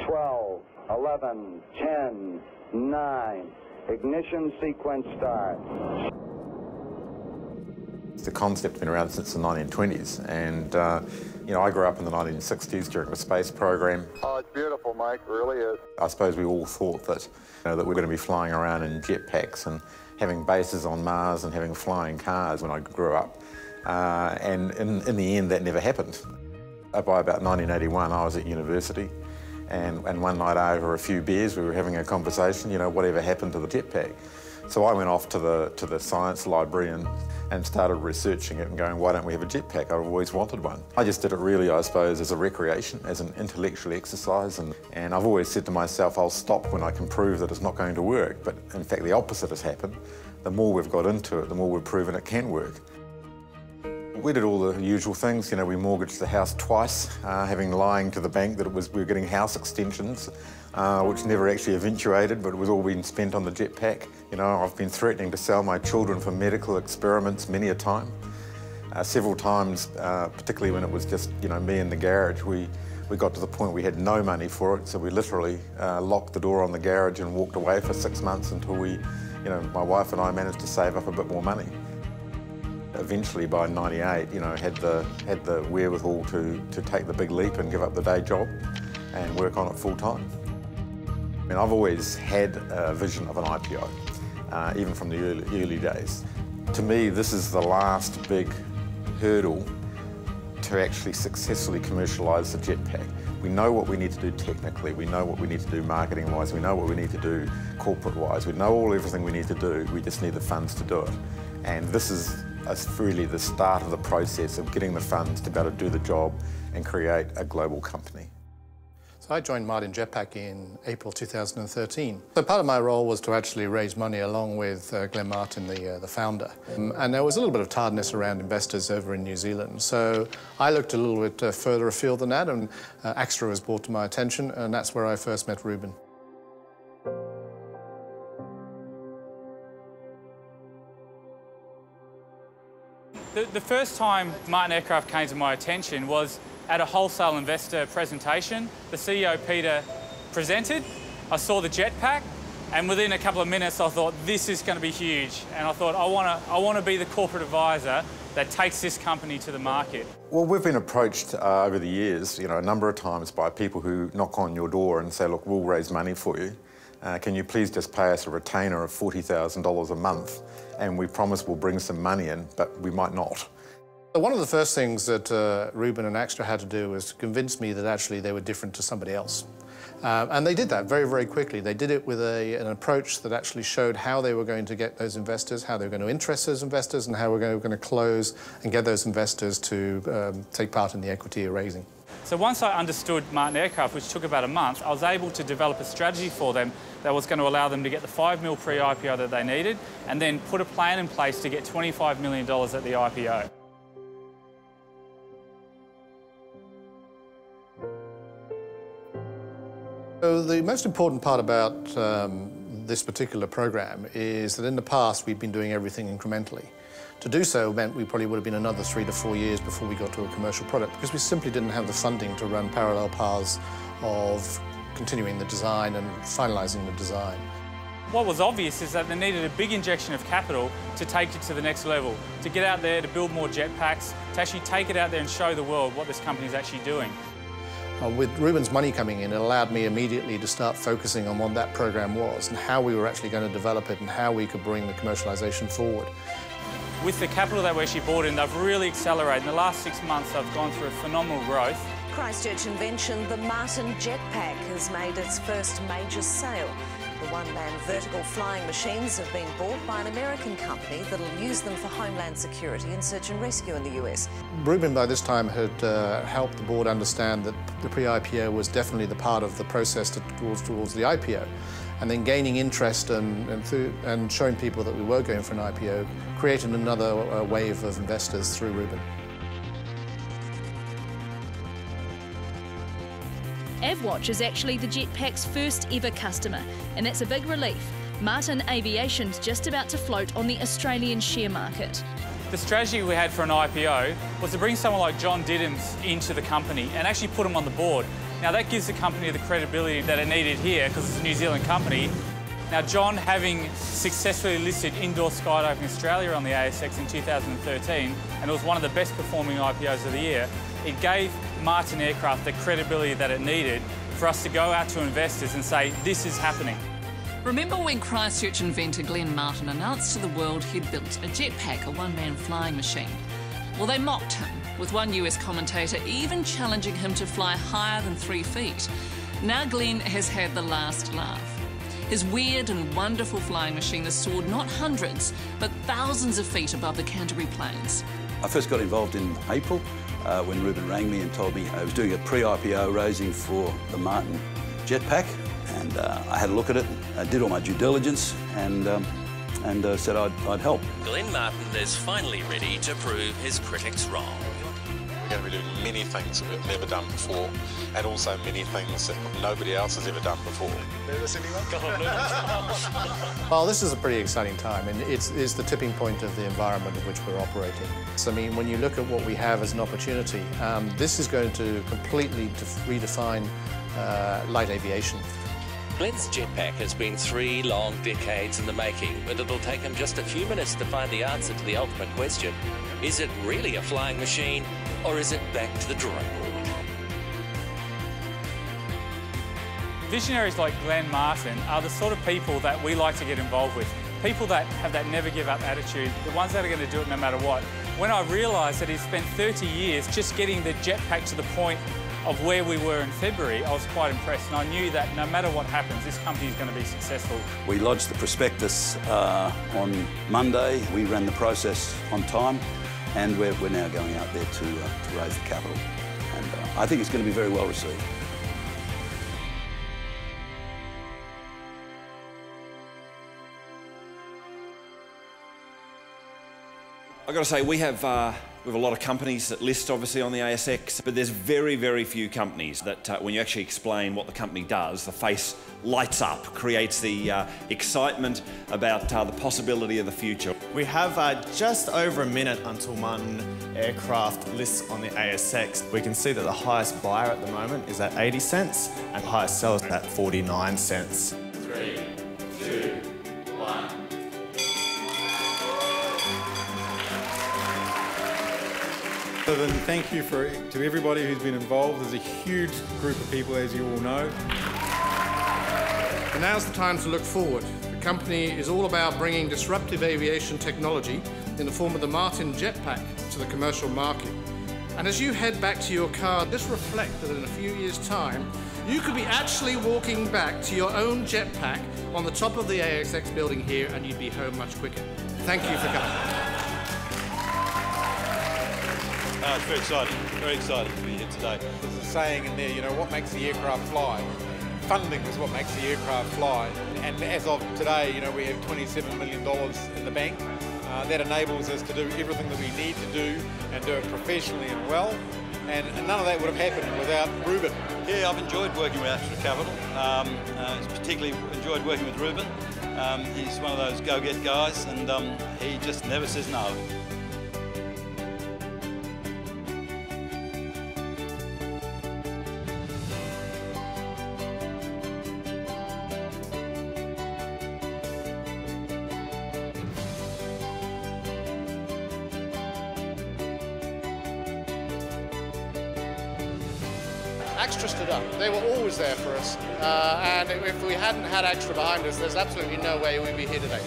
12, 11, 10, 9. Ignition sequence start. The concept's been around since the 1920s, and you know, I grew up in the 1960s during the space program. Oh, it's beautiful, mate, it really is. I suppose we all thought that, you know, that we're going to be flying around in jetpacks and having bases on Mars and having flying cars when I grew up. And in the end, that never happened. By about 1981, I was at university, and one night over a few beers, we were having a conversation, you know, whatever happened to the jetpack. So I went off to the science library and started researching it and going, why don't we have a jetpack? I've always wanted one. I just did it really, I suppose, as a recreation, as an intellectual exercise, and I've always said to myself, I'll stop when I can prove that it's not going to work. But in fact, the opposite has happened. The more we've got into it, the more we've proven it can work. We did all the usual things, you know, we mortgaged the house twice, lying to the bank that we were getting house extensions, which never actually eventuated, but it was all being spent on the jetpack. You know, I've been threatening to sell my children for medical experiments many a time. Several times, particularly when it was just, you know, me in the garage, we got to the point we had no money for it, so we literally locked the door on the garage and walked away for 6 months until we, you know, my wife and I managed to save up a bit more money. Eventually, by '98, you know, had the wherewithal to take the big leap and give up the day job and work on it full time. I mean, I've always had a vision of an IPO, even from the early days. To me, this is the last big hurdle to actually successfully commercialise the jetpack. We know what we need to do technically, we know what we need to do marketing-wise, we know what we need to do corporate-wise, we know everything we need to do, we just need the funds to do it. And this is really the start of the process of getting the funds to be able to do the job and create a global company. So I joined Martin Jetpack in April 2013. So part of my role was to actually raise money along with Glenn Martin, the founder. And there was a little bit of tiredness around investors over in New Zealand. So I looked a little bit further afield than that, and Axstra was brought to my attention, and that's where I first met Reuben. The first time Martin Aircraft came to my attention was at a wholesale investor presentation. The CEO, Peter, presented. I saw the jetpack, and within a couple of minutes I thought, this is going to be huge. And I thought, I want to be the corporate advisor that takes this company to the market. Well, we've been approached over the years, you know, a number of times by people who knock on your door and say, look, we'll raise money for you. Can you please just pay us a retainer of $40,000 a month, and we promise we'll bring some money in, but we might not. One of the first things that Reuben and Axstra had to do was to convince me that actually they were different to somebody else. And they did that very, very quickly. They did it with an approach that actually showed how they were going to get those investors, how they were going to interest those investors, and how we're going to close and get those investors to take part in the equity raising. So once I understood Martin Aircraft, which took about a month, I was able to develop a strategy for them that was going to allow them to get the $5 million pre-IPO that they needed, and then put a plan in place to get $25 million at the IPO. So the most important part about this particular program is that in the past we've been doing everything incrementally. To do so meant we probably would have been another 3 to 4 years before we got to a commercial product, because we simply didn't have the funding to run parallel paths of continuing the design and finalising the design. What was obvious is that they needed a big injection of capital to take it to the next level, to get out there, to build more jetpacks, to actually take it out there and show the world what this company is actually doing. With Reuben's money coming in, it allowed me immediately to start focusing on what that program was and how we were actually going to develop it and how we could bring the commercialisation forward. With the capital that we actually brought in, they've really accelerated. In the last 6 months, they've gone through a phenomenal growth. Christchurch invention, the Martin Jetpack, has made its first major sale. The one-man vertical flying machines have been bought by an American company that'll use them for homeland security and search and rescue in the US. Reuben, by this time, had helped the board understand that the pre-IPO was definitely the part of the process towards the IPO. And then gaining interest and showing people that we were going for an IPO, created another wave of investors through Reuben. Avwatch is actually the jetpack's first ever customer, and that's a big relief. Martin Aviation's just about to float on the Australian share market. The strategy we had for an IPO was to bring someone like John Diddams into the company and actually put him on the board. Now that gives the company the credibility that it needed here because it's a New Zealand company. Now John, having successfully listed Indoor Skydiving Australia on the ASX in 2013, and it was one of the best performing IPOs of the year, it gave Martin Aircraft the credibility that it needed for us to go out to investors and say, this is happening. Remember when Christchurch inventor Glenn Martin announced to the world he'd built a jetpack, a one-man flying machine? Well, they mocked him, with one US commentator even challenging him to fly higher than 3 feet. Now Glenn has had the last laugh. His weird and wonderful flying machine has soared not hundreds, but thousands of feet above the Canterbury Plains. I first got involved in April when Reuben rang me and told me I was doing a pre-IPO raising for the Martin jetpack, and I had a look at it, I did all my due diligence, and said I'd help. Glenn Martin is finally ready to prove his critics wrong. We're going to be doing many things that we've never done before, and also many things that nobody else has ever done before. Nervous anyone? Well, this is a pretty exciting time, and it's the tipping point of the environment in which we're operating. So, I mean, when you look at what we have as an opportunity, this is going to completely redefine light aviation. Glenn's jetpack has been 3 long decades in the making, but it'll take him just a few minutes to find the answer to the ultimate question. Is it really a flying machine, or is it back to the drawing board? Visionaries like Glenn Martin are the sort of people that we like to get involved with. People that have that never give up attitude, the ones that are going to do it no matter what. When I realised that he'd spent 30 years just getting the jetpack to the point of where we were in February, I was quite impressed, and I knew that no matter what happens, this company is going to be successful. We lodged the prospectus on Monday. We ran the process on time, and we're now going out there to raise the capital. And I think it's going to be very well received. I've got to say, we have a lot of companies that list obviously on the ASX, but there's very, very few companies that when you actually explain what the company does, the face lights up, creates the excitement about the possibility of the future. We have just over a minute until Martin Aircraft lists on the ASX. We can see that the highest buyer at the moment is at 80 cents and the highest seller is at 49 cents. 3, 2, 1. So then thank you to everybody who's been involved. There's a huge group of people, as you all know. And now's the time to look forward. The company is all about bringing disruptive aviation technology in the form of the Martin jetpack to the commercial market. And as you head back to your car, just reflect that in a few years' time, you could be actually walking back to your own jetpack on the top of the ASX building here, and you'd be home much quicker. Thank you for coming. It's very exciting to be here today. There's a saying in there, you know, what makes the aircraft fly? Funding is what makes the aircraft fly. And as of today, you know, we have $27 million in the bank. That enables us to do everything that we need to do and do it professionally and well. And none of that would have happened without Reuben. Yeah, I've enjoyed working with Axstra Capital. Particularly enjoyed working with Reuben. He's one of those go-get guys, and he just never says no. Axstra stood up. They were always there for us, and if we hadn't had Axstra behind us, there's absolutely no way we'd be here today.